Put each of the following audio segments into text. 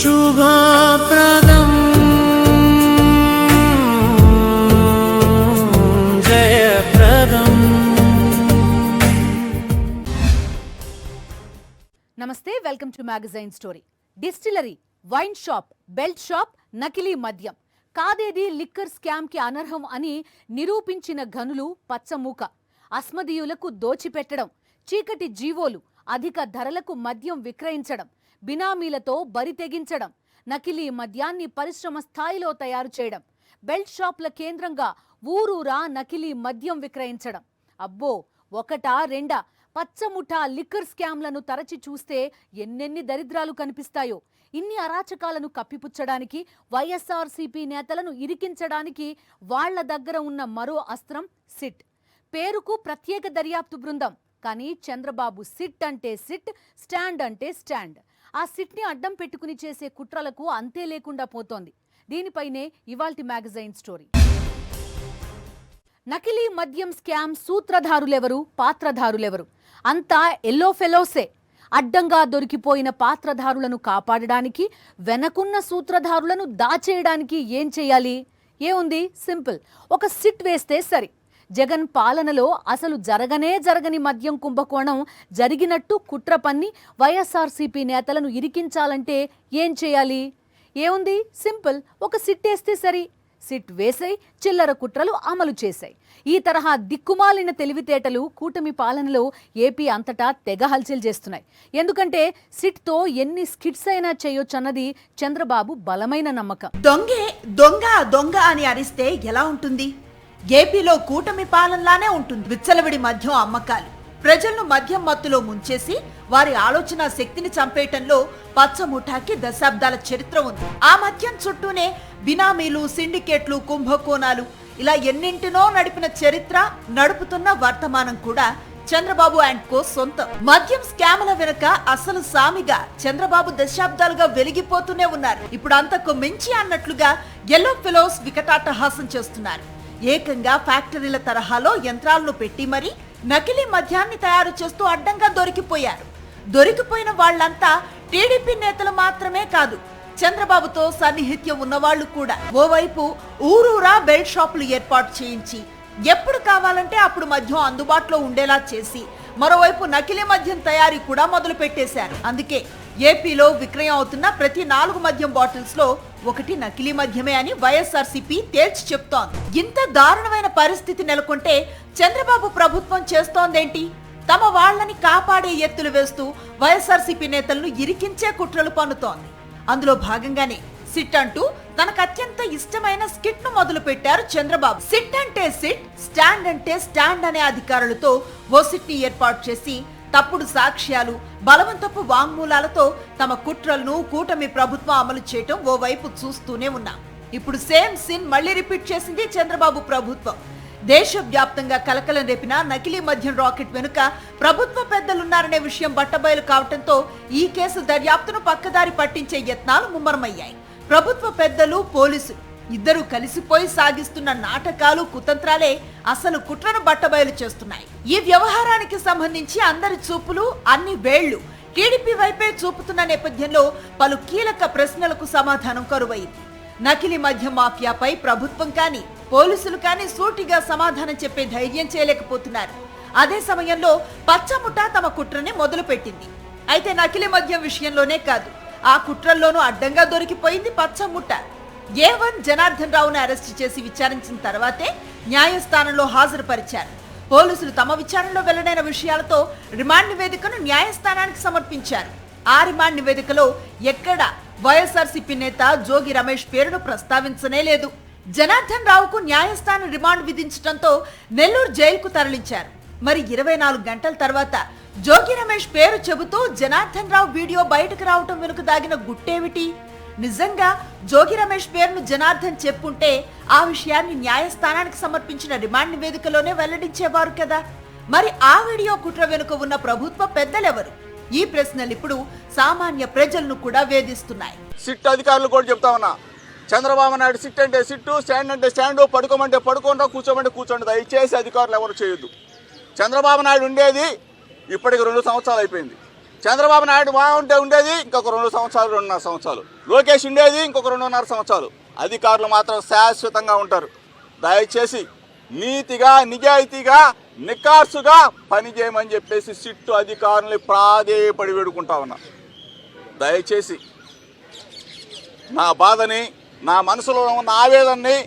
శుభప్రదం జయప్రదం. నమస్తే, welcome to magazine story. Distillery, wine shop, belt shop, నకిలీ మద్యం కాదేది లిక్కర్ స్కామ్ కి అనర్హం అని నిరూపించిన ఘనులు పచ్చమూక. అస్మదీయులకు దోచిపెట్టడం, చీకటి జీవోలు, అధిక ధరలకు మద్యం విక్రయించడం, బినామీలతో బరి తెగించడం, నకిలీ మద్యాన్ని పరిశ్రమ స్థాయిలో తయారు చేయడం, బెల్ట్ షాప్ల కేంద్రంగా ఊరూరా నకిలీ మద్యం విక్రయించడం. అబ్బో, ఒకటా రెండా పచ్చముఠా లిక్కర్ స్కామ్లను తరచి చూస్తే ఎన్నెన్ని దరిద్రాలు కనిపిస్తాయో. ఇన్ని అరాచకాలను కప్పిపుచ్చడానికి, వైఎస్ఆర్సీపీ నేతలను ఇరికించడానికి వాళ్ల దగ్గర ఉన్న మరో అస్త్రం సిట్. పేరుకు ప్రత్యేక దర్యాప్తు బృందం, కానీ చంద్రబాబు సిట్ అంటే సిట్, స్టాండ్ అంటే స్టాండ్. ఆ సిట్ని అడ్డం పెట్టుకుని చేసే కుట్రలకు అంతే లేకుండా పోతోంది. దీనిపైనే ఇవాల్టి మ్యాగజైన్ స్టోరీ. నకిలీ మద్యం స్కామ్ సూత్రధారులెవరు, పాత్రధారులెవరు? అంతా ఎల్లో ఫెలోసే. అడ్డంగా దొరికిపోయిన పాత్రధారులను కాపాడడానికి, వెనకున్న సూత్రధారులను దాచేయడానికి ఏం చేయాలి? ఏముంది, సింపుల్. ఒక సిట్ వేస్తే సరి. జగన్ పాలనలో అసలు జరగని మద్యం కుంభకోణం జరిగినట్టు కుట్ర పన్ని వైఎస్ఆర్సీపీ నేతలను ఇరికించాలంటే ఏం చేయాలి? ఏముంది, సింపుల్. ఒక సిట్ వేస్తే సరి. సిట్ వేసాయి, చిల్లర కుట్రలు అమలు చేశాయి. ఈ తరహా దిక్కుమాలిన తెలివితేటలు కూటమి పాలనలో ఏపీ అంతటా తెగ హల్చల్ చేస్తున్నాయి. ఎందుకంటే సిట్తో ఎన్ని స్కిట్స్ అయినా చేయొచ్చన్నది చంద్రబాబు బలమైన నమ్మకం. దొంగే దొంగ దొంగ అని అరిస్తే ఎలా ఉంటుంది? ఏపీలో కూటమి పాలనలానే ఉంటుంది. విచ్చలవిడి మద్యం అమ్మకాలు, ప్రజలను మద్యం మత్తులో ముంచేసి వారి ఆలోచన శక్తిని చంపేయటంలో పచ్చముఠాకి దశాబ్దాల చరిత్ర ఉంది. ఆ మద్యం చుట్టూనే బినామీలు, సిండికేట్లు, కుంభకోణాలు ఇలా ఎన్నింటినో నడిపిన చరిత్ర, నడుపుతున్న వర్తమానం కూడా చంద్రబాబు అండ్ కో సొంతం. మద్యం స్కాముల వెనుక అసలు సామిగా చంద్రబాబు దశాబ్దాలుగా వెలిగిపోతూనే ఉన్నారు. ఇప్పుడు అంతకు మించి అన్నట్లుగా ఎల్లో ఫెలోస్ వికటాటహాసం చేస్తున్నారు. ఏకంగా ఫ్యాక్టరీల తరహాలో యంత్రాలను పెట్టి మరీ నకిలీ మద్యాన్ని తయారు చేస్తూ అడ్డంగా దొరికిపోయారు. దొరికిపోయిన వాళ్లంతా టీడీపీ నేతలు మాత్రమే కాదు, చంద్రబాబుతో సన్నిహిత్యం ఉన్నవాళ్లు కూడా. ఓవైపు ఊరూరా బెల్ట్ షాపులు ఏర్పాటు చేయించి ఎప్పుడు కావాలంటే అప్పుడు మద్యం అందుబాటులో ఉండేలా చేసి, మరోవైపు నకిలీ మద్యం తయారీ కూడా మొదలు పెట్టేశారు. అందుకే ఏపీలో విక్రయం అవుతున్న ప్రతి 4 మద్యం బాటిల్స్ లో ఒకటి నకిలీ మద్యమే అని వైఎస్ఆర్సీపీ తేల్చి చెప్తోంది. ఇంత దారుణమైన పరిస్థితి నెలకొంటే చంద్రబాబు ప్రభుత్వం చేస్తోందేంటి? తమ వాళ్లని కాపాడే ఎత్తులు వేస్తూ వైఎస్ఆర్సీపీ నేతలను ఇరికించే కుట్రలు పన్నుతోంది. అందులో భాగంగానే సిట్ అంటూ తనకు అత్యంత ఇష్టమైన స్కిట్ ను మొదలు పెట్టారు చంద్రబాబు. సిట్ అంటే సిట్, స్టాండ్ అంటే స్టాండ్ అనే అధికారులతో ఓ సిట్ ని ఏర్పాటు చేసి తప్పుడు సాక్ష్యాలు, బలవంతపు వాంగ్మూలాలతో తమ కుట్రలను కూటమి ప్రభుత్వం అమలు చేయటం ఓవైపు చూస్తూనే ఉన్నాం. ఇప్పుడు సేమ్ సీన్ మళ్లీ రిపీట్ చేసింది చంద్రబాబు ప్రభుత్వం. దేశవ్యాప్తంగా కలకలం రేపిన నకిలీ మద్యం రాకెట్ వెనుక ప్రభుత్వ పెద్దలున్నారనే విషయం బట్టబయలు కావడంతో ఈ కేసు దర్యాప్తును పక్కదారి పట్టించే యత్నాలు ముమ్మరమయ్యాయి. ప్రభుత్వ పెద్దలు, పోలీసులు ఇద్దరు కలిసిపోయి సాగిస్తున్న నాటకాలు, కుతంత్రాలే అసలు కుట్రను బట్టబయలు చేస్తున్నాయి. ఈ వ్యవహారానికి సంబంధించి అందరి చూపులు, అన్ని వేళ్లు టీడీపీ వైపే చూపుతున్న నేపథ్యంలో పలు కీలక ప్రశ్నలకు సమాధానం కరువైంది. నకిలీ మద్యం మాఫియాపై ప్రభుత్వం కానీ, పోలీసులు కానీ సూటిగా సమాధానం చెప్పే ధైర్యం చేయలేకపోతున్నారు. అదే సమయంలో పచ్చముఠ తమ కుట్రని మొదలు పెట్టింది. అయితే నకిలీ మద్యం విషయంలోనే కాదు, ఆ కుట్రల్లోనూ అడ్డంగా దొరికిపోయింది పచ్చముఠ. A1 జనార్దన్ రావును అరెస్టు చేసి విచారించిన తర్వాతే న్యాయస్థానంలో హాజరుపరిచారు. పోలీసులు తమ విచారణలో వెల్లడైన విషయాలతో రిమాండ్ నివేదికను న్యాయస్థానానికి సమర్పించారు. ఆ రిమాండ్ నివేదికలో ఎక్కడ వైఎస్ఆర్సీపీ నేత జోగి రమేష్ పేరును ప్రస్తావించనే లేదు. జనార్దన్ రావుకు న్యాయస్థానం రిమాండ్ విధించడంతో నెల్లూరు జైలుకు తరలించారు. మరి 24 గంటల తర్వాత జోగి రమేష్ పేరు చెబుతూ జనార్దన్ రావు వీడియో బయటకు రావటం వెనుక దాగిన గుట్టేమిటి? నిజంగా జోగి రమేష్ పేరును జనార్దన్ చెప్పుంటే ఆ విషయాన్ని న్యాయస్థానానికి సమర్పించిన రిమాండ్ నివేదికలోనే వెల్లడించేవారు కదా. మరి ఆ వీడియో కుట్ర వెనుక ఉన్న ప్రభుత్వ పెద్దలెవరు? ఈ ప్రశ్నలు ఇప్పుడు సామాన్య ప్రజలను కూడా వేధిస్తున్నాయి. సిట్ అధికారులు కూడా చెప్తా ఉన్నా, చంద్రబాబు నాయుడు సిట్ అంటే సిట్టు, స్టాండ్ అంటే స్టాండు, పడుకోమంటే పడుకోండా, కూర్చోమంటే కూర్చోండి. దయచేసి అధికారులు ఎవరు చేయొద్దు. చంద్రబాబు నాయుడు ఉండేది ఇప్పటికి 2 సంవత్సరాలు అయిపోయింది. చంద్రబాబు నాయుడు ఉండేది ఇంకొక 2 సంవత్సరాలు 2.5 సంవత్సరాలు, లోకేష్ ఉండేది ఇంకొక 2.5 సంవత్సరాలు. అధికారులు మాత్రం శాశ్వతంగా ఉంటారు. దయచేసి నీతిగా నిజాయితీగా నికార్సుగా పనిచేయమని చెప్పేసి సిట్టు అధికారుల్ని ప్రాధేయపడి వేడుకుంటా ఉన్నా. దయచేసి నా బాధని, నా మనసులో ఉన్న ఆవేదనని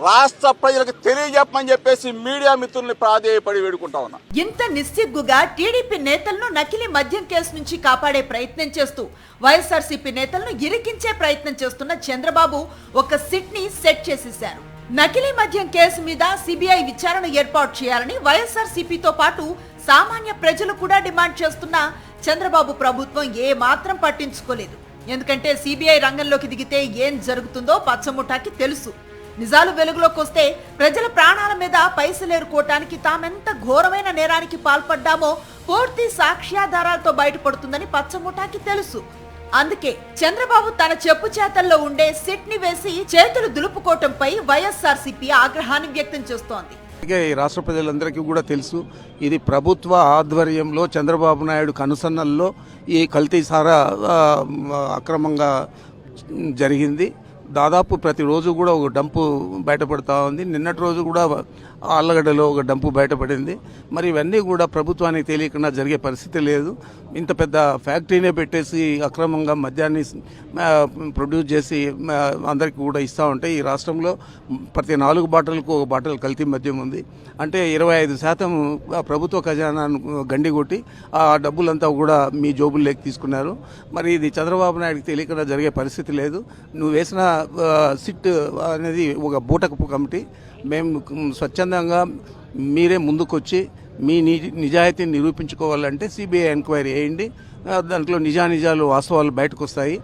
రాష్ట్ర ప్రజలకు తెలియజెప్పమని చెప్పేసి మీడియా మిత్రుల్ని ప్రాధేయపడి వేడుకుంటా ఉన్నా. ఇంత నిస్సిగ్గుగా టీడీపీ నేతలను నకిలీ మద్యం కేసు నుంచి కాపాడే ప్రయత్నం చేస్తూ వైఎస్ఆర్సీపీ నేతలను ఇరికించే ప్రయత్నం చేస్తున్న చంద్రబాబు ఒక సిట్ ని సెట్ చేసేశారు. నకిలీ మద్యం కేసు మీద సిబిఐ విచారణ ఏర్పాటు చేయాలని వైఎస్ఆర్సీపీతో పాటు సామాన్య ప్రజలు కూడా డిమాండ్ చేస్తున్న చంద్రబాబు ప్రభుత్వం ఏ మాత్రం పట్టించుకోలేదు. ఎందుకంటే సిబిఐ రంగంలోకి దిగితే ఏం జరుగుతుందో పచ్చముఠాకి తెలుసు. నిజాలు వెలుగులోకి వస్తే ప్రజల ప్రాణాల మీద పైసలేరుకోవటానికి తామెంత ఘోరమైన నేరానికి పాల్పడ్డామో పూర్తి సాక్ష్యాధారాలతో బయటపడుతుందని పచ్చముఠాకి తెలుసు. అందుకే చంద్రబాబు తన చెప్పు చేతల్లో ఉండే సిట్ ని వేసి చేతులు దులుపుకోవటంపై వైఎస్ఆర్సీపీ ఆగ్రహాన్ని వ్యక్తం చేస్తోంది. ఈ రాష్ట్ర ప్రజలందరికీ కూడా తెలుసు, ఇది ప్రభుత్వ ఆధ్వర్యంలో చంద్రబాబు నాయుడు కనుసన్నల్లో ఈ కల్తీ సారా అక్రమంగా జరిగింది. దాదాపు ప్రతిరోజు కూడా ఒక డంపు బయటపడుతూ ఉంది. నిన్నటి రోజు కూడా ఆళ్ళగడ్డలో ఒక డంపు బయటపడింది. మరి ఇవన్నీ కూడా ప్రభుత్వానికి తెలియకుండా జరిగే పరిస్థితి లేదు. ఇంత పెద్ద ఫ్యాక్టరీనే పెట్టేసి అక్రమంగా మద్యాన్ని ప్రొడ్యూస్ చేసి అందరికీ కూడా ఇస్తూ ఉంటే ఈ రాష్ట్రంలో ప్రతి 4 బాటిల్కు ఒక బాటిల్ కల్తీ మద్యం ఉంది. అంటే 25% ప్రభుత్వ ఖజానాను గండికొట్టి ఆ డబ్బులంతా కూడా మీ జోబుల్లోకి తీసుకున్నారు. మరి ఇది చంద్రబాబు నాయుడుకి తెలియకుండా జరిగే పరిస్థితి లేదు. నువ్వు వేసిన సిట్ అనేది ఒక బూటకపు కమిటీ. మేము స్వచ్ఛందంగా మీరే ముందుకొచ్చి మీ నిజాయితీని నిరూపించుకోవాలంటే సిబిఐ ఎంక్వైరీ వేయండి. దాంట్లో నిజాలు వాస్తవాలు బయటకు వస్తాయి.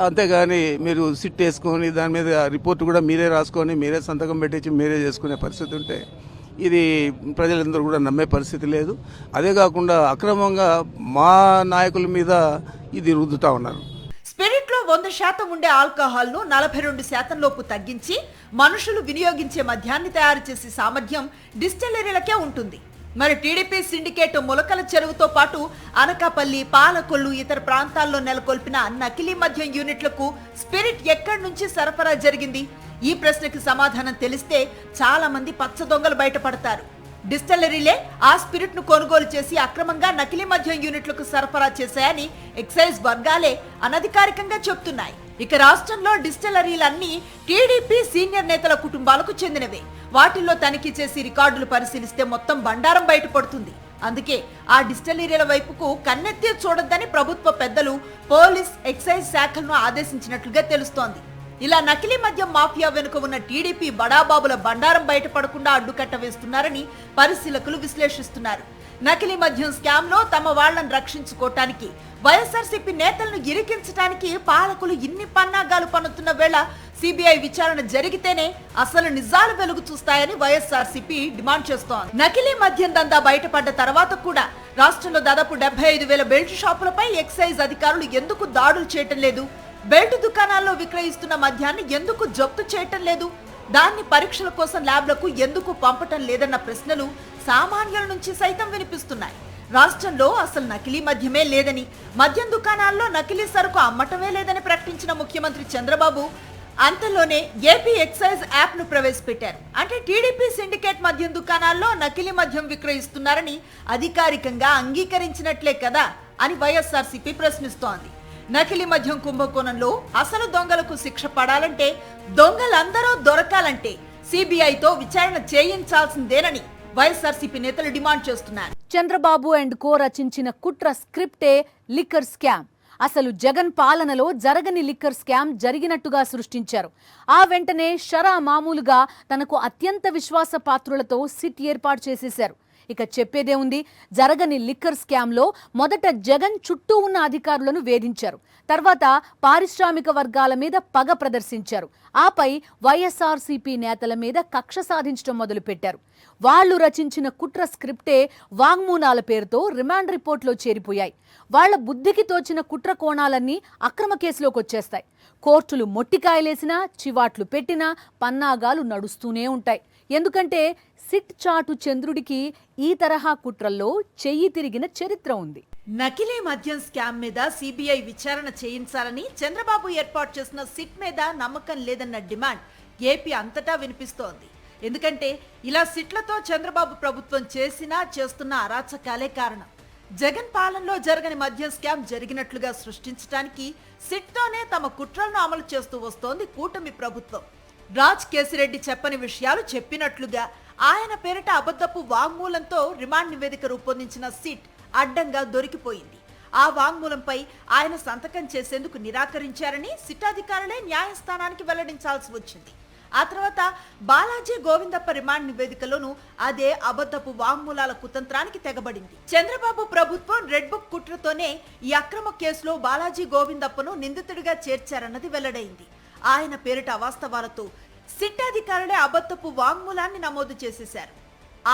అంతేగాని మీరు సిట్ వేసుకొని దాని మీద రిపోర్ట్ కూడా మీరే రాసుకొని మీరే సంతకం పెట్టించి మీరే చేసుకునే పరిస్థితి ఉంటే ఇది ప్రజలందరూ కూడా నమ్మే పరిస్థితి లేదు. అదే కాకుండా అక్రమంగా మా నాయకుల మీద ఇది రుద్దుతా ఉన్నారు. స్పిరిట్ లో 100% ఉండే ఆల్కహాల్ ను 42% లోపు తగ్గించి మనుషులు వినియోగించే మద్యాన్ని తయారు చేసే సామర్థ్యం డిస్టిలరీలకే ఉంటుంది. మరి టీడీపీ సిండికేట్ ములకల చెరువుతో పాటు అనకాపల్లి, పాలకొల్లు, ఇతర ప్రాంతాల్లో నెలకొల్పిన నకిలీ మద్యం యూనిట్లకు స్పిరిట్ ఎక్కడి నుంచి సరఫరా జరిగింది? ఈ ప్రశ్నకి సమాధానం తెలిస్తే చాలా మంది పచ్చ దొంగలు బయటపడతారు. డిస్టిలరీలే ఆ స్పిరిట్ ను కొనుగోలు చేసి అక్రమంగా నకిలీ మద్యం యూనిట్లకు సరఫరా చేశాయని ఎక్సైజ్ వర్గాలే అనధికారికంగా చెప్తున్నాయి. ఇక రాష్ట్రంలో డిస్టిలరీలన్నీ టీడీపీ సీనియర్ నేతల కుటుంబాలకు చెందినవే. వాటిల్లో తనిఖీ చేసి రికార్డులు పరిశీలిస్తే మొత్తం బండారం బయటపడుతుంది. అందుకే ఆ డిస్టిలరీల వైపుకు కన్నెత్తి చూడొద్దని ప్రభుత్వ పెద్దలు పోలీస్, ఎక్సైజ్ శాఖలను ఆదేశించినట్లుగా తెలుస్తోంది. ఇలా నకిలీ మద్యం మాఫియా వెనుక ఉన్న టీడీపీ బడాబాబుల బండారం బయటపడకుండా అడ్డుకట్ట వేస్తున్నారని పరిశీలకులు విశ్లేషిస్తున్నారు. నకిలీ మద్యం స్కామ్ లో తమ వాళ్లను రక్షించుకోవటానికి, వైఎస్ఆర్సీపీ నేతలను ఇరికించడానికి పాలకులు ఇన్ని పన్నాగాలు పన్నుతున్న వేళ సిబిఐ విచారణ జరిగితేనే అసలు నిజాలు వెలుగు చూస్తాయని వైఎస్ఆర్సీపీ డిమాండ్ చేస్తోంది. నకిలీ మద్యం దందా బయటపడ్డ తర్వాత కూడా రాష్ట్రంలో దాదాపు 75,000 బెల్ట్ షాపులపై ఎక్సైజ్ అధికారులు ఎందుకు దాడులు చేయటం లేదు? బెల్ట్ దుకాణాల్లో విక్రయిస్తున్న మద్యాన్ని ఎందుకు జప్తు చేయటం లేదు? దాన్ని పరీక్షల కోసం ల్యాబ్లకు ఎందుకు పంపటం లేదన్న ప్రశ్నలు సామాన్యుల నుంచి సైతం వినిపిస్తున్నాయి. రాష్ట్రంలో అసలు నకిలీ మద్యమే లేదని, మద్యం దుకాణాల్లో నకిలీ సరుకు అమ్మటమే లేదని ప్రకటించిన ముఖ్యమంత్రి చంద్రబాబు అంతలోనే ఏపీ ఎక్సైజ్ యాప్ ను ప్రవేశపెట్టారు. అంటే టీడీపీ సిండికేట్ మద్యం దుకాణాల్లో నకిలీ మద్యం విక్రయిస్తున్నారని అధికారికంగా అంగీకరించినట్లే కదా అని వైఎస్ఆర్సీపీ ప్రశ్నిస్తోంది. నకిలీ మద్యం కుంభకోణంలో అసలు దొంగలకు శిక్ష పడాలంటే, దొంగలందరూ దొరకాలంటే సిబిఐతో విచారణ చేయించాల్సిందేనని వైఎస్ఆర్సీపీ నేతలు డిమాండ్ చేస్తున్నారు. చంద్రబాబు అండ్ కో రచించిన కుట్ర స్క్రిప్టే లిక్కర్ స్కామ్. అసలు జగన్ పాలనలో జరగని లిక్కర్ స్కామ్ జరిగినట్టుగా సృష్టించారు. ఆ వెంటనే షరా మామూలుగా తనకు అత్యంత విశ్వాస పాత్రులతో సిట్ ఏర్పాటు చేసేశారు. ఇక చెప్పేదే ఉంది. జరగని లిక్కర్ స్కామ్లో మొదట జగన్ చుట్టూ ఉన్న అధికారులను వేధించారు. తర్వాత పారిశ్రామిక వర్గాల మీద పగ ప్రదర్శించారు. ఆపై వైఎస్ఆర్సీపీ నేతల మీద కక్ష సాధించడం మొదలుపెట్టారు. వాళ్లు రచించిన కుట్ర స్క్రిప్టే వాంగ్మూలాల పేరుతో రిమాండ్ రిపోర్ట్లో చేరిపోయాయి. వాళ్ల బుద్ధికి తోచిన కుట్ర కోణాలన్నీ అక్రమ కేసులోకి వచ్చేస్తాయి. కోర్టులు మొట్టికాయలేసినా, చివాట్లు పెట్టినా పన్నాగాలు నడుస్తూనే ఉంటాయి. ఎందుకంటే సిట్ చాటు చంద్రుడికి ఈ తరహా కుట్రల్లో చెయ్యి తిరిగిన చరిత్ర ఉంది. నకిలీ మద్యం స్కామ్ మీద సిబిఐ విచారణ చేయించాలని చంద్రబాబు ఏర్పాటు చేసిన సిట్ మీద నమ్మకం లేదన్న డిమాండ్ ఏపీ అంతటా వినిపిస్తోంది. ఎందుకంటే ఇలా సిట్లతో చంద్రబాబు ప్రభుత్వం చేస్తున్న అరాచకాలే కారణం. జగన్ పాలనలో జరగని మద్యం స్కామ్ జరిగినట్లుగా సృష్టించడానికి సిట్తోనే తమ కుట్రలను అమలు చేస్తూ వస్తోంది కూటమి ప్రభుత్వం. రాజ్ కేసిరెడ్డి చెప్పని విషయాలు చెప్పినట్లుగా ఆయన పేరిట అబద్ధపు వాంగ్మూలంతో రిమాండ్ నివేదిక రూపొందించిన సిట్ అడ్డంగా దొరికిపోయింది. ఆ వాంగ్మూలంపై ఆయన సంతకం చేసేందుకు నిరాకరించారని సిట్ అధికారులే న్యాయస్థానానికి వెల్లడించాల్సి వచ్చింది. ఆ తర్వాత బాలాజీ గోవిందప్ప రిమాండ్ నివేదికలోనూ అదే అబద్ధపు వాంగ్మూలాల కుతంత్రానికి తెగబడింది. చంద్రబాబు ప్రభుత్వం రెడ్ బుక్ కుట్రతోనే ఈ అక్రమ కేసులో బాలాజీ గోవిందప్పను నిందితుడిగా చేర్చారన్నది వెల్లడైంది. ఆయన పేరిట అవాస్తవాలతో సిట్ అధికారులే అబద్ధపు వాంగ్మూలాన్ని నమోదు చేసేశారు.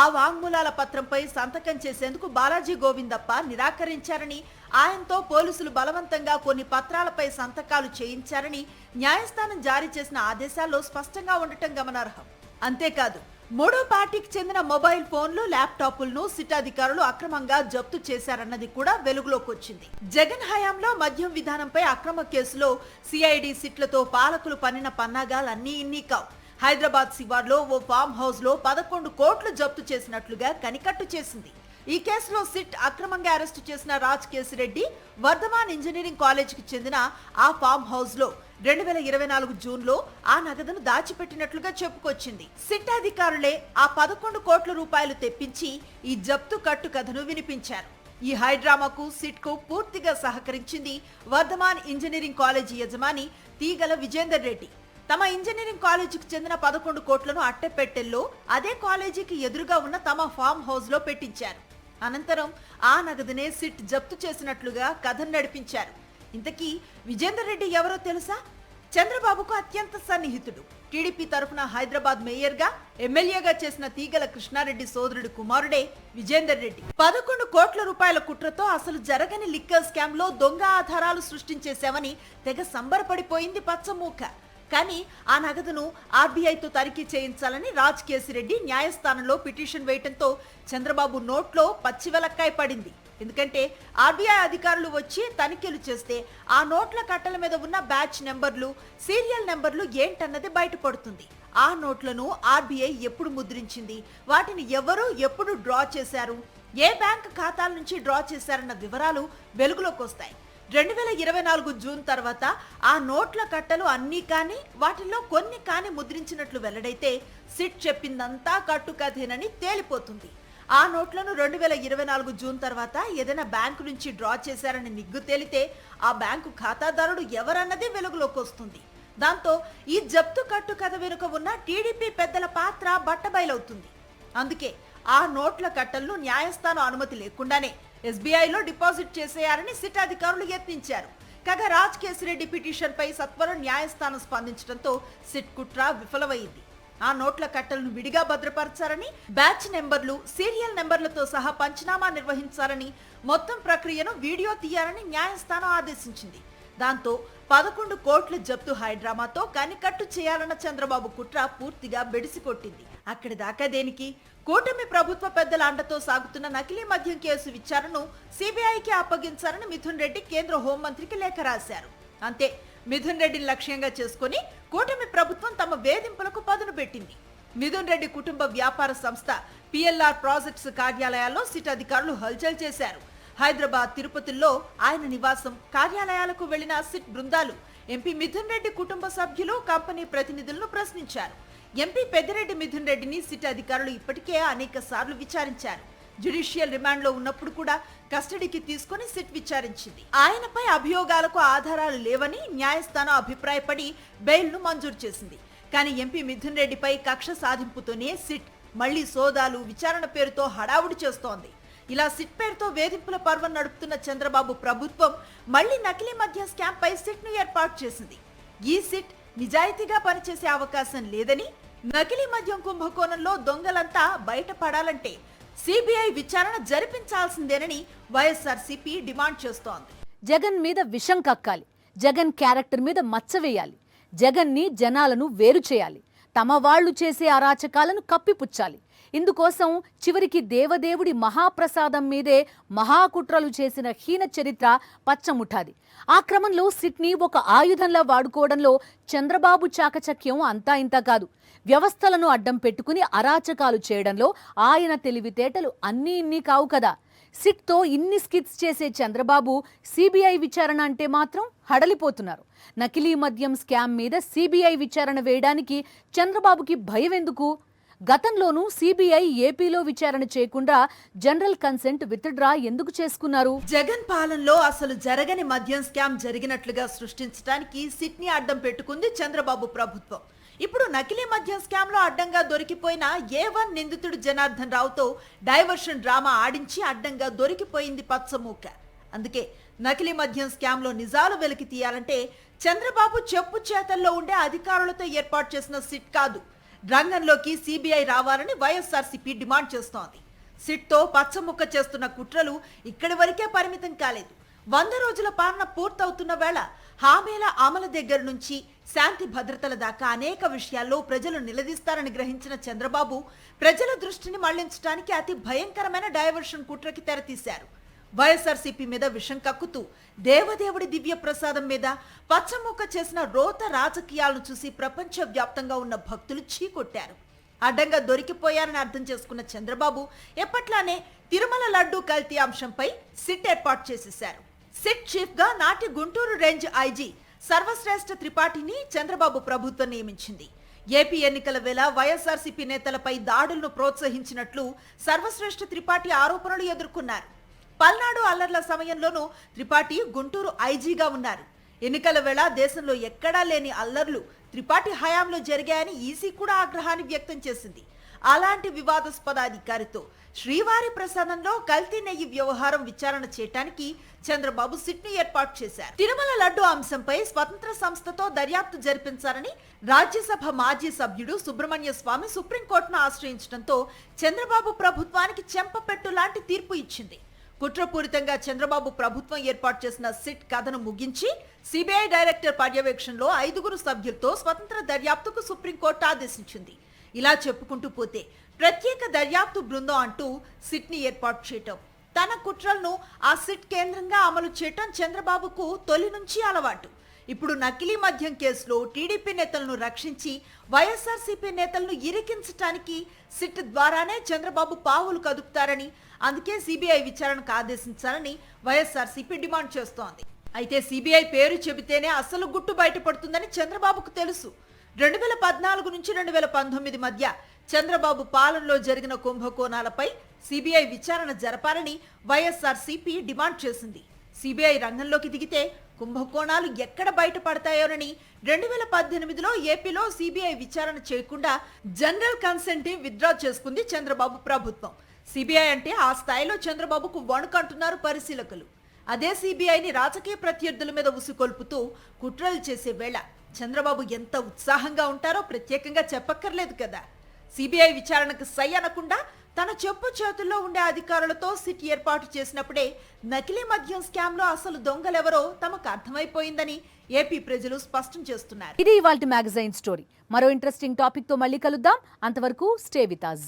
ఆ వాంగ్మూలాల పత్రంపై సంతకం చేసేందుకు బాలాజీ గోవిందప్ప నిరాకరించారని, ఆయనతో పోలీసులు బలవంతంగా కొన్ని పత్రాలపై సంతకాలు చేయించారని న్యాయస్థానం జారీ చేసిన ఆదేశాల్లో స్పష్టంగా ఉండటం గమనార్హం. అంతేకాదు, మూడో పార్టీకి చెందిన మొబైల్ ఫోన్లు, ల్యాప్టాప్లను సిట్ అధికారులు అక్రమంగా జప్తు చేశారన్నది కూడా వెలుగులోకి వచ్చింది. జగన్ హయాంలో మద్యం విధానంపై అక్రమ కేసులో సిఐడి సిట్లతో పాలకులు పన్నిన పన్నాగాలన్నీ ఇన్ని కావు. హైదరాబాద్ శివార్లో ఓ ఫామ్ హౌస్ లో 11 కోట్లు జప్తు చేసినట్లుగా కనికట్టు చేసింది. ఈ కేసులో సిట్ అక్రమంగా అరెస్టు చేసిన రాజ్ కేసిరెడ్డి వర్ధమాన్ ఇంజనీరింగ్ కాలేజీకి చెందిన ఆ ఫామ్ హౌస్ లో 2024 జూన్లో ఆ నగదును దాచిపెట్టినట్లుగా చెప్పుకొచ్చింది. సిట్ అధికారులే ఆ 11 కోట్ల రూపాయలు తెప్పించి ఈ జప్తు కట్టు కథను వినిపించారు. ఈ హైడ్రామాకు సిట్ కు పూర్తిగా సహకరించింది వర్ధమాన్ ఇంజనీరింగ్ కాలేజీ యజమాని తీగల విజేందర్ రెడ్డి. తమ ఇంజనీరింగ్ కాలేజీకి చెందిన 11 కోట్లను అట్టెపెట్టెల్లో అదే కాలేజీకి ఎదురుగా ఉన్న తమ ఫామ్ హౌస్ లో పెట్టించారు. అనంతరం ఆ నగదునే సిట్ జప్తు చేసినట్లుగా కథను నడిపించారు. ఇంతకీ విజేందర్ రెడ్డి ఎవరో తెలుసా? చంద్రబాబుకు అత్యంత సన్నిహితుడు. టీడీపీ తరఫున హైదరాబాద్ మేయర్గా, ఎమ్మెల్యేగా చేసిన తీగల కృష్ణారెడ్డి సోదరుడి కుమారుడే విజేందర్ రెడ్డి. 11 కోట్ల రూపాయల కుట్రతో అసలు జరగని లిక్కర్ స్కామ్ లో దొంగ ఆధారాలు సృష్టించేశామని తెగ సంబరపడిపోయింది పచ్చమూక. కానీ ఆ నగదును ఆర్బీఐతో తనిఖీ చేయించాలని రాజ్ కేసిరెడ్డి న్యాయస్థానంలో పిటిషన్ వేయటంతో చంద్రబాబు నోట్లో పచ్చివెలక్కాయ పడింది. ఎందుకంటే ఆర్బీఐ అధికారులు వచ్చి తనిఖీలు చేస్తే ఆ నోట్ల కట్టల మీద ఉన్న బ్యాచ్ నెంబర్లు, సీరియల్ నెంబర్లు ఏంటన్నది బయటపడుతుంది. ఆ నోట్లను ఆర్బీఐ ఎప్పుడు ముద్రించింది, వాటిని ఎవరు ఎప్పుడు డ్రా చేశారు, ఏ బ్యాంక్ ఖాతాల నుంచి డ్రా చేశారన్న వివరాలు వెలుగులోకి వస్తాయి. 2024 జూన్ తర్వాత ఆ నోట్ల కట్టలు అన్నీ కానీ వాటిల్లో కొన్ని కానీ ముద్రించినట్లు వెల్లడైతే సిట్ చెప్పిందంతా కట్టుకథేనని తేలిపోతుంది. ఆ నోట్లను 2024 జూన్ తర్వాత ఏదైనా బ్యాంకు నుంచి డ్రా చేశారని నిగ్గు తేలితే ఆ బ్యాంకు ఖాతాదారుడు ఎవరన్నది వెలుగులోకి వస్తుంది. దాంతో ఈ జప్తు కట్టుకథ వెనుక ఉన్న టీడీపీ పెద్దల పాత్ర బట్టబయలవుతుంది. అందుకే ఆ నోట్ల కట్టలను న్యాయస్థానం అనుమతి లేకుండానే ఎస్బీఐలో డిపాజిట్ చేసేయాలని సిట్ అధికారులు యత్నించారు. కాగా రాజ్ కేసిరెడ్డి పిటిషన్ పై సత్వరం న్యాయస్థానం స్పందించడంతో సిట్ కుట్ర విఫలమైంది. ఆ నోట్ల కట్టలను విడిగా భద్రపరచాలని, బ్యాచ్ నెంబర్లు, సీరియల్ నెంబర్లతో సహా పంచనామా నిర్వహించాలని, మొత్తం ప్రక్రియను వీడియో తీయాలని న్యాయస్థానం ఆదేశించింది. దాంతో 11 కోట్ల జప్తు హైడ్రామాతో కనికట్టు చేయాలన్న చంద్రబాబు కుట్ర పూర్తిగా బెడిసికొట్టింది. అక్కడి దాకా దేనికి? కూటమి ప్రభుత్వ పెద్దల అండతో సాగుతున్న నకిలీ మద్యం కేసు విచారణను సిబిఐకి అప్పగించాలని మిథున్ రెడ్డి కేంద్ర హోంమంత్రికి లేఖ రాశారు. అంతే, మిథున్ రెడ్డిని లక్ష్యంగా చేసుకుని కూటమి ప్రభుత్వం తమ వేధింపులకు పదును పెట్టింది. మిథున్ రెడ్డి కుటుంబ వ్యాపార సంస్థ పిఎల్ఆర్ ప్రాజెక్ట్స్ కార్యాలయాల్లో సిట్ అధికారులు హల్చల్ చేశారు. హైదరాబాద్, తిరుపతిలో ఆయన నివాసం, కార్యాలయాలకు వెళ్లిన సిట్ బృందాలు ఎంపీ మిథున్ రెడ్డి కుటుంబ సభ్యులు, కంపెనీ ప్రతినిధులను ప్రశ్నించారు. ఎంపీ పెద్దిరెడ్డి మిథున్ రెడ్డిని సిట్ అధికారులు ఇప్పటికే అనేక సార్లు విచారించారు. జ్యుడిషియల్ రిమాండ్ లో ఉన్నప్పుడు కూడా కస్టడీకి తీసుకుని సిట్ విచారించింది. ఆయనపై అభియోగాలకు ఆధారాలు లేవని న్యాయస్థానం అభిప్రాయపడి బెయిల్ ను మంజూరు చేసింది. కానీ ఎంపీ మిథున్ రెడ్డిపై కక్ష సాధింపుతోనే సిట్ మళ్లీ సోదాలు, విచారణ పేరుతో హడావుడి చేస్తోంది. ఇలా సిట్ పేరుతో వేధింపుల పర్వం నడుపుతున్న చంద్రబాబు ప్రభుత్వం మళ్లీ నకిలీ మద్యం స్కామ్ పై సిట్ ను ఏర్పాటు చేసింది. ఈ సిట్ నిజాయితీగా పనిచేసే అవకాశం లేదని, నకిలీ మద్యం కుంభకోణంలో దొంగలంతా బయటపడాలంటే సిబిఐ విచారణ జరిపించాల్సిందేనని వైఎస్ఆర్సీపీ డిమాండ్ చేస్తోంది. జగన్ మీద విషం కక్కాలి, జగన్ క్యారెక్టర్ మీద మచ్చ వేయాలి, జగన్ ని జనాలను వేరు చేయాలి. తమ వాళ్ళు చేసే అరాచకాలను కప్పిపుచ్చాలి. ఇందుకోసం చివరికి దేవదేవుడి మహాప్రసాదం మీదే మహాకుట్రలు చేసిన హీన చరిత్ర పచ్చముఠాది. ఆ క్రమంలో సిట్ని ఒక ఆయుధంలా వాడుకోవడంలో చంద్రబాబు చాకచక్యం అంతా ఇంతా కాదు. వ్యవస్థలను అడ్డం పెట్టుకుని అరాచకాలు చేయడంలో ఆయన తెలివితేటలు అన్నీ ఇన్ని కావు కదా. సిట్తో ఇన్ని స్కిట్స్ చేసే చంద్రబాబు సిబిఐ విచారణ అంటే మాత్రం హడలిపోతున్నారు. నకిలీ మద్యం స్కామ్ మీద సిబిఐ విచారణ వేయడానికి చంద్రబాబుకి భయం ఎందుకు? గతంలోనూ సిబిఐ ఏపీలో విచారణ చేయకుండా జనరల్ కన్సెంట్ విత్డ్రా ఎందుకు చేసుకున్నారు? జగన్ పాలనలో అసలు జరగని మద్యం స్కామ్ జరిగినట్లుగా సృష్టించడానికి సిట్ని అడ్డం పెట్టుకుంది చంద్రబాబు ప్రభుత్వం. ఇప్పుడు నకిలీ మద్యం స్కామ్ లో అడ్డంగా దొరికిపోయిన A1 నిందితుడు జనార్దన్ రావుతో డైవర్షన్ డ్రామా ఆడించి అడ్డంగా దొరికిపోయింది పచ్చమూక. అందుకే నకిలీ మద్యం స్కామ్ లో నిజాలు వెలికి తీయాలంటే చంద్రబాబు చెప్పు చేతల్లో ఉండే అధికారులతో ఏర్పాటు చేసిన సిట్ కాదు, రంగంలోకి సిబిఐ రావాలని వైఎస్ఆర్సీపీ డిమాండ్ చేస్తోంది. సిట్తో పచ్చముక్క చేస్తున్న కుట్రలు ఇక్కడి వరకే పరిమితం కాలేదు. 100 రోజుల పాలన పూర్తవుతున్న వేళ హామీల అమలు దగ్గర నుంచి శాంతి భద్రతల దాకా అనేక విషయాల్లో ప్రజలు నిలదీస్తారని గ్రహించిన చంద్రబాబు ప్రజల దృష్టిని మళ్లించడానికి అతి భయంకరమైన డైవర్షన్ కుట్రకి తెరతీశారు. వైఎస్ఆర్సీపీ మీద విషం కక్కుతూ దేవదేవుడి దివ్య ప్రసాదం మీద పచ్చముక్క చేసిన రోత రాజకీయాలను చూసి ప్రపంచ వ్యాప్తంగా ఉన్న భక్తులు చీకొట్టారు. అడ్డంగా దొరికిపోయారని అర్థం చేసుకున్న చంద్రబాబు ఎప్పట్లానే తిరుమల లడ్డూ కల్తీ అంశంపై సిట్ ఏర్పాటు చేసేశారు. సిట్ చీఫ్ గా నాటి గుంటూరు రేంజ్ ఐజీ సర్వశ్రేష్ఠ త్రిపాఠిని చంద్రబాబు ప్రభుత్వం నియమించింది. ఏపీ ఎన్నికల వేళ వైఎస్ఆర్సీపీ నేతలపై దాడులను ప్రోత్సహించినట్లు సర్వశ్రేష్ఠ త్రిపాఠి ఆరోపణలు ఎదుర్కొన్నారు. పల్నాడు అల్లర్ల సమయంలోనూ త్రిపాఠి గుంటూరు ఐజీగా ఉన్నారు. ఎన్నికల వేళ దేశంలో ఎక్కడా లేని అల్లర్లు త్రిపాఠి హయాంలో జరిగాయని ఈసీ కూడా ఆగ్రహాన్ని వ్యక్తం చేసింది. అలాంటి వివాదాస్పద అధికారితో శ్రీవారి ప్రసాదంలో కల్తీ నెయ్యి వ్యవహారం విచారణ చేయడానికి చంద్రబాబు సిట్ని ఏర్పాటు చేశారు. తిరుమల లడ్డు అంశంపై స్వతంత్ర సంస్థతో దర్యాప్తు జరిపించాలని రాజ్యసభ మాజీ సభ్యుడు సుబ్రహ్మణ్య స్వామి సుప్రీంకోర్టును ఆశ్రయించడంతో చంద్రబాబు ప్రభుత్వానికి చెంపపెట్టు లాంటి తీర్పు ఇచ్చింది. కుట్రపూరితంగా చంద్రబాబు ప్రభుత్వం ఏర్పాటు చేసిన సిట్ కథను ముగించి సిబిఐ డైరెక్టర్ పర్యవేక్షణలో 5 సభ్యులతో స్వతంత్ర దర్యాప్తుకు సుప్రీంకోర్టు ఆదేశించింది. ఇలా చెప్పుకుంటూ పోతే ప్రత్యేక దర్యాప్తు బృందం అంటూ సిట్ ని ఏర్పాటు చేయటం, తన కుట్రలను ఆ సిట్ కేంద్రంగా అమలు చేయటం చంద్రబాబుకు తొలి నుంచి అలవాటు. ఇప్పుడు నకిలీ మద్యం కేసులో టీడీపీ నేతలను రక్షించి వైఎస్ఆర్సీపీ నేతలను ఇరికించడానికి సిట్ ద్వారానే చంద్రబాబు పావులు కదుపుతారని, అందుకే సిబిఐ విచారణకు ఆదేశించాలని వైఎస్ఆర్సీపీ డిమాండ్ చేస్తోంది. అయితే సిబిఐ పేరు చెబితేనే అసలు గుట్టు బయటపడుతుందని చంద్రబాబుకు తెలుసు. 2014 నుంచి 2019 మధ్య చంద్రబాబు పాలనలో జరిగిన కుంభకోణాలపై సిబిఐ విచారణ జరపాలని వైఎస్ఆర్సీపీ డిమాండ్ చేసింది. సిబిఐ రంగంలోకి దిగితే కుంభకోణాలు ఎక్కడ బయటపడతాయోనని 2018లో ఏపీలో సిబిఐ విచారణ చేయకుండా జనరల్ కన్సెంట్ ని విత్డ్రా చేసుకుంది చంద్రబాబు ప్రభుత్వం. సిబిఐ అంటే ఆ స్థాయిలో చంద్రబాబుకు వణుకంటున్నారు పరిశీలకులు. అదే సిబిఐని రాజకీయ ప్రత్యర్థుల మీద ఉసుకొల్పుతూ కుట్రలు చేసే వేళ చంద్రబాబు ఎంత ఉత్సాహంగా ఉంటారో ప్రత్యేకంగా చెప్పక్కర్లేదు కదా. సిబిఐ విచారణకు సై అనకుండా తన చెప్పు చేతుల్లో ఉండే అధికారులతో సిట్ ఏర్పాటు చేసినప్పుడే నకిలీ మద్యం స్కామ్ లో అసలు దొంగలెవరో తమకు అర్థమైపోయిందని ఏపీ ప్రజలు స్పష్టం చేస్తున్నారు. ఇది ఇవాల్టి మ్యాగజైన్ స్టోరీ. మరో ఇంట్రెస్టింగ్ టాపిక్ తో మళ్ళీ కలుద్దాం. అంతవరకు స్టే విత్ us.